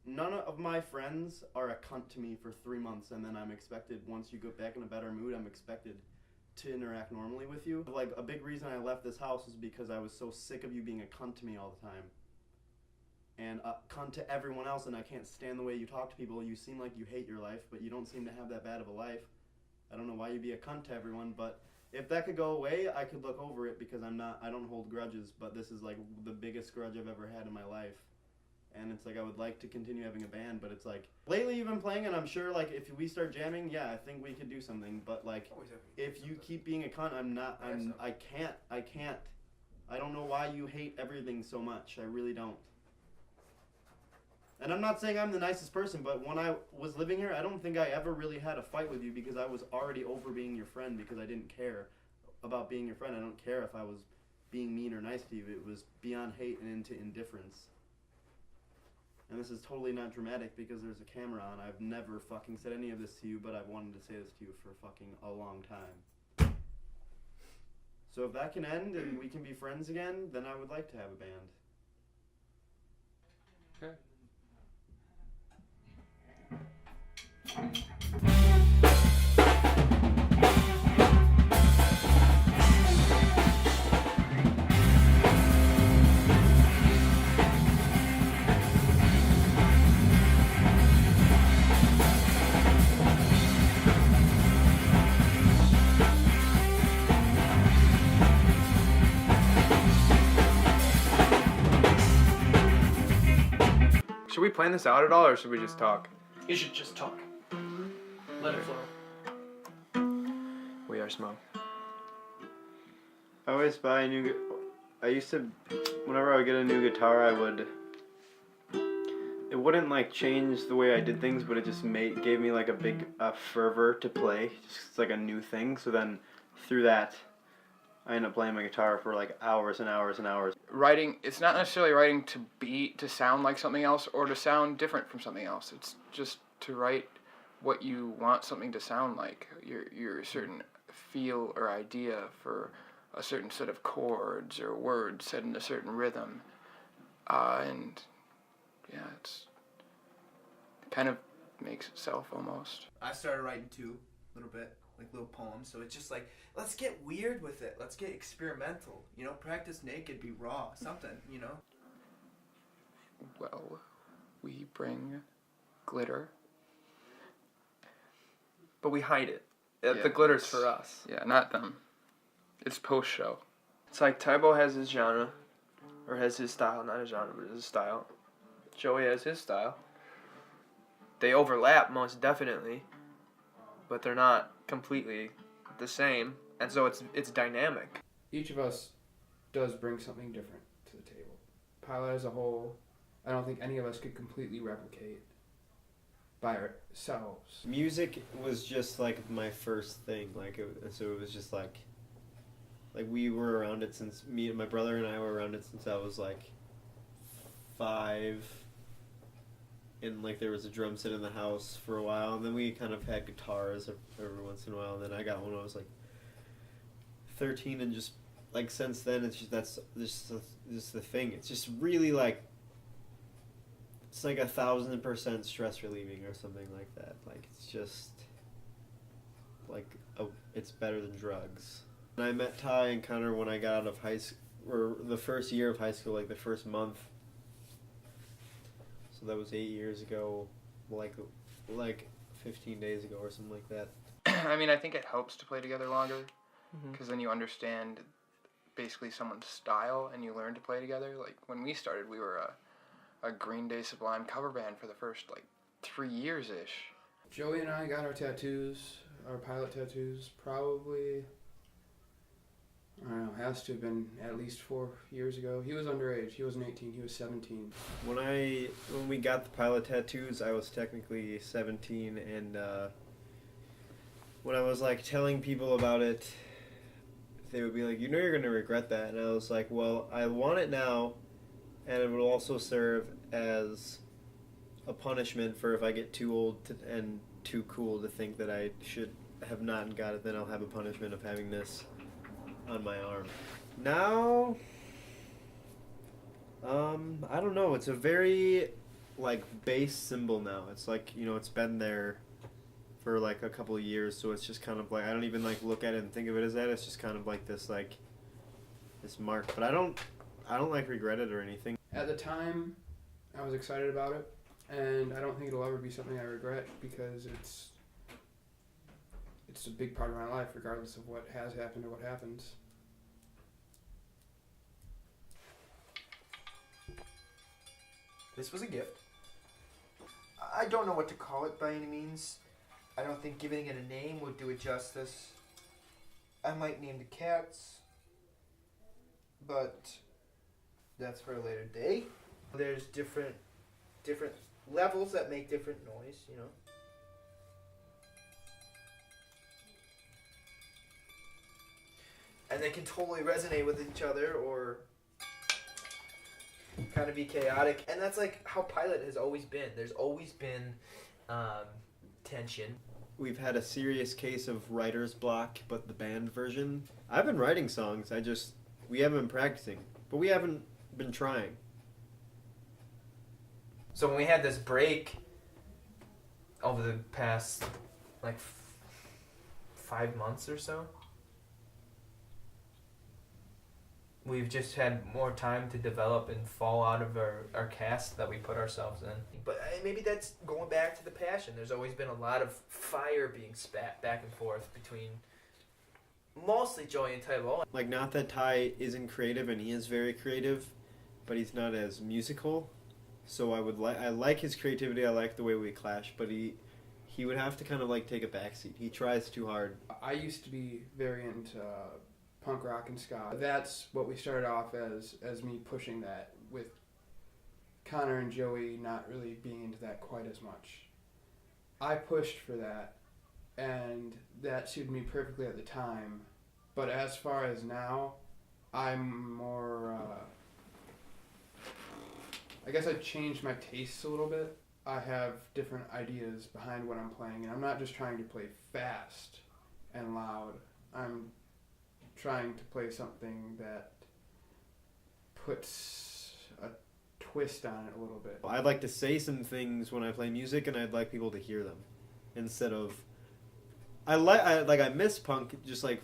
none of my friends are a cunt to me for 3 months, and then I'm expected, once you get back in a better mood, I'm expected to interact normally with you. Like, a big reason I left this house is because I was so sick of you being a cunt to me all the time. And a cunt to everyone else, and I can't stand the way you talk to people. You seem like you hate your life, but you don't seem to have that bad of a life. I don't know why you'd be a cunt to everyone, but if that could go away, I could look over it, because I don't hold grudges, but this is like the biggest grudge I've ever had in my life. And it's like, I would like to continue having a band, but it's like, lately you've been playing, and I'm sure, like, if we start jamming, yeah, I think we could do something, but, like, if you keep being a cunt, I can't. I don't know why you hate everything so much. I really don't. And I'm not saying I'm the nicest person, but when I was living here, I don't think I ever really had a fight with you, because I was already over being your friend, because I didn't care about being your friend. I don't care if I was being mean or nice to you. It was beyond hate and into indifference. And this is totally not dramatic because there's a camera on. I've never fucking said any of this to you, but I've wanted to say this to you for fucking a long time. So if that can end and we can be friends again, then I would like to have a band. Should we plan this out at all, or should we just talk? You should just talk. Let it flow. We are smoke. I always buy a new... I used to... Whenever I would get a new guitar, it wouldn't, like, change the way I did things, but it just gave me, like, a big fervor to play. Just it's like a new thing. So then, through that, I ended up playing my guitar for, like, hours and hours and hours. Writing, it's not necessarily writing to sound like something else or to sound different from something else. It's just to write what you want something to sound like, your certain feel or idea for a certain set of chords or words set in a certain rhythm. And yeah, it kind of makes itself almost. I started writing too, a little bit, like little poems. So it's just like, let's get weird with it. Let's get experimental. You know, practice naked, be raw, something, you know? Well, we bring glitter. But we hide it. Yeah, The glitter's for us. Yeah, not them. It's post-show. It's like Tybo has his genre, or has his style, not his genre, but his style. Joey has his style. They overlap most definitely, but they're not completely the same, and so it's dynamic. Each of us does bring something different to the table. Pilot as a whole, I don't think any of us could completely replicate by ourselves. Music was just like my first thing, so it was just like we were around it since my brother and I were around it since I was like 5, and like there was a drum set in the house for a while, and then we kind of had guitars every once in a while, and then I got one when I was like 13, and just like since then it's just the thing. It's just really like, it's like 1,000% stress relieving or something like that. Like it's just like it's better than drugs. And I met Ty and Connor when I got out of high school, or the first year of high school, like the first month. So that was 8 years ago, like 15 days ago or something like that. I mean, I think it helps to play together longer, because then you understand basically someone's style and you learn to play together. Like when we started, we were a Green Day Sublime cover band for the first like 3 years-ish. Joey and I got our tattoos, our pilot tattoos, probably, I don't know, has to have been at least 4 years ago. He was underage. He wasn't 18. He was 17. When we got the pilot tattoos, I was technically 17, and when I was like telling people about it, they would be like, "You know, you're gonna regret that." And I was like, "Well, I want it now, and it will also serve as a punishment for if I get too old and too cool to think that I should have not got it. Then I'll have a punishment of having this on my arm." Now, I don't know. It's a very like bass cymbal now. It's like, you know, it's been there for like a couple of years, so it's just kind of like, I don't even like look at it and think of it as that. It's just kind of like this mark. But I don't like regret it or anything. At the time, I was excited about it, and I don't think it'll ever be something I regret, because it's a big part of my life, regardless of what has happened or what happens. This was a gift. I don't know what to call it by any means. I don't think giving it a name would do it justice. I might name the cats, but that's for a later day. There's different levels that make different noise, you know. And they can totally resonate with each other or kind of be chaotic. And that's like how Pilot has always been. There's always been tension. We've had a serious case of writer's block, but the band version. I've been writing songs, we haven't been practicing, but we haven't been trying. So when we had this break over the past, like, 5 months or so, we've just had more time to develop and fall out of our cast that we put ourselves in. But maybe that's going back to the passion. There's always been a lot of fire being spat back and forth between mostly Joey and Tyrell. Like, not that Ty isn't creative, and he is very creative, but he's not as musical. So I like his creativity. I like the way we clash, but he would have to kind of like take a backseat. He tries too hard. I used to be very into punk rock and ska. That's what we started off as me pushing that, with Connor and Joey not really being into that quite as much. I pushed for that, and that suited me perfectly at the time. But as far as now, I'm more, I guess I changed my tastes a little bit. I have different ideas behind what I'm playing, and I'm not just trying to play fast and loud. I'm trying to play something that puts a twist on it a little bit. I'd like to say some things when I play music, and I'd like people to hear them, instead of. I miss punk, just like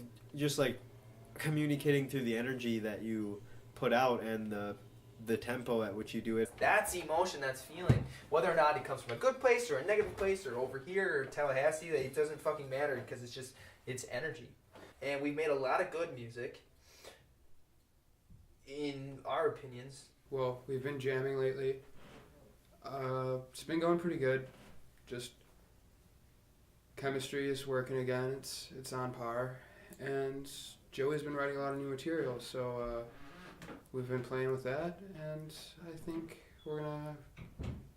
communicating through the energy that you put out and the tempo at which you do it. That's emotion, that's feeling. Whether or not it comes from a good place or a negative place or over here or Tallahassee, it doesn't fucking matter, because it's energy. And we've made a lot of good music, in our opinions. Well, we've been jamming lately. It's been going pretty good. Just chemistry is working again. It's on par. And Joey's been writing a lot of new material, so we've been playing with that, and I think we're gonna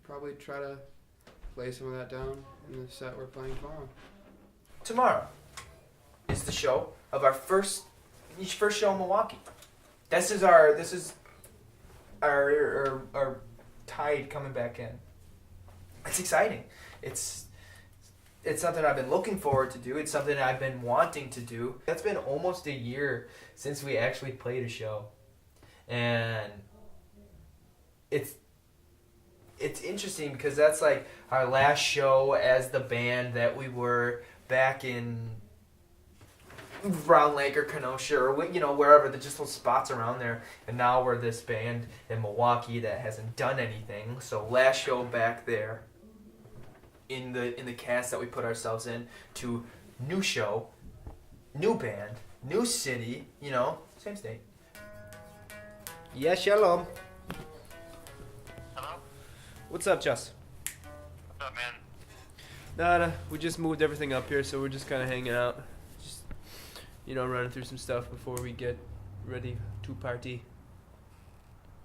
probably try to lay some of that down in the set we're playing tomorrow. Tomorrow is the show of our first show in Milwaukee. This is our tide coming back in. It's exciting. It's something I've been looking forward to do. It's something I've been wanting to do. It's been almost a year since we actually played a show. And it's interesting because that's like our last show as the band that we were back in Round Lake or Kenosha or wherever, just those spots around there. And now we're this band in Milwaukee that hasn't done anything. So last show back there in the cast that we put ourselves in, to new show, new band, new city, same state. Yeah, shalom. Hello? What's up, Jess? What's up, man? Nada. We just moved everything up here, so we're just kind of hanging out. Just, running through some stuff before we get ready to party.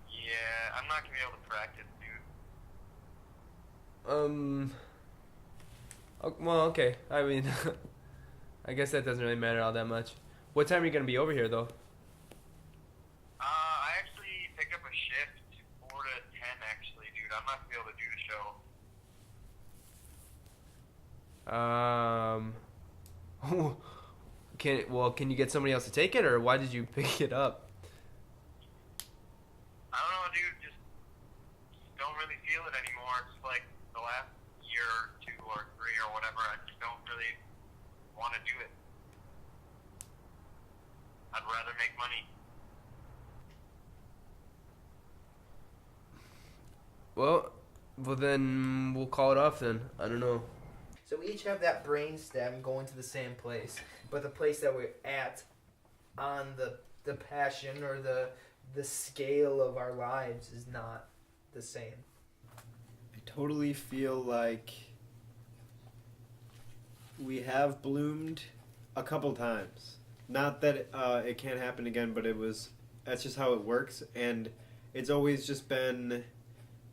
Yeah, I'm not gonna be able to practice, dude. Well, okay. I mean, I guess that doesn't really matter all that much. What time are you going to be over here, though? I actually picked up a shift 4 to 10, actually, dude. I'm not gonna be able to do the show. Can you get somebody else to take it, or why did you pick it up? I don't know, dude. Just don't really feel it anymore. It's like the last year or 2 or 3 or whatever, I just don't really want to do it. I'd rather make money. Well then we'll call it off then. I don't know. So we each have that brain stem going to the same place, but the place that we're at on the passion or the scale of our lives is not the same. I totally feel like we have bloomed a couple times. Not that it can't happen again, but that's just how it works, and it's always just been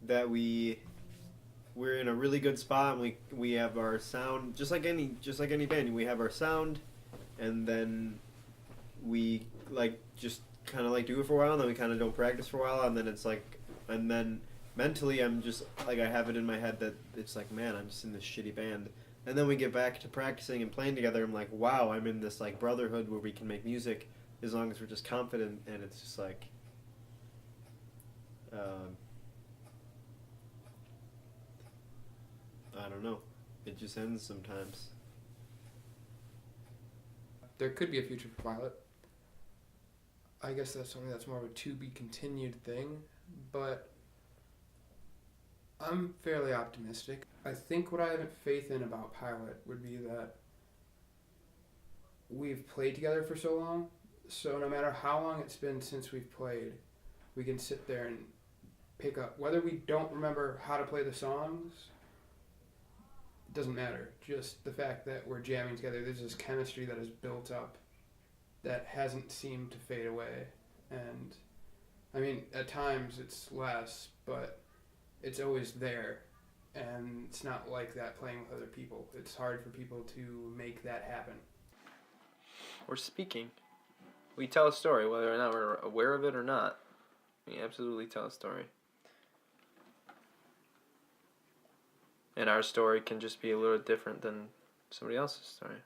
that we're in a really good spot, and we have our sound just like any band. We have our sound, and then we like just kind of like do it for a while, and then we kind of don't practice for a while, and then it's like, and then mentally I'm just like, I have it in my head that it's like, man, I'm just in this shitty band. And then we get back to practicing and playing together. I'm like, wow, I'm in this like brotherhood where we can make music as long as we're just confident. And it's just like, I don't know. It just ends sometimes. There could be a future for Pilot. I guess that's something that's more of a to be continued thing, but I'm fairly optimistic. I think what I have faith in about Pilot would be that we've played together for so long, so no matter how long it's been since we've played, we can sit there and pick up. Whether we don't remember how to play the songs, it doesn't matter. Just the fact that we're jamming together, there's this chemistry that is built up that hasn't seemed to fade away. And, I mean, at times it's less, but it's always there, and it's not like that playing with other people. It's hard for people to make that happen. We're speaking. We tell a story, whether or not we're aware of it or not. We absolutely tell a story. And our story can just be a little different than somebody else's story.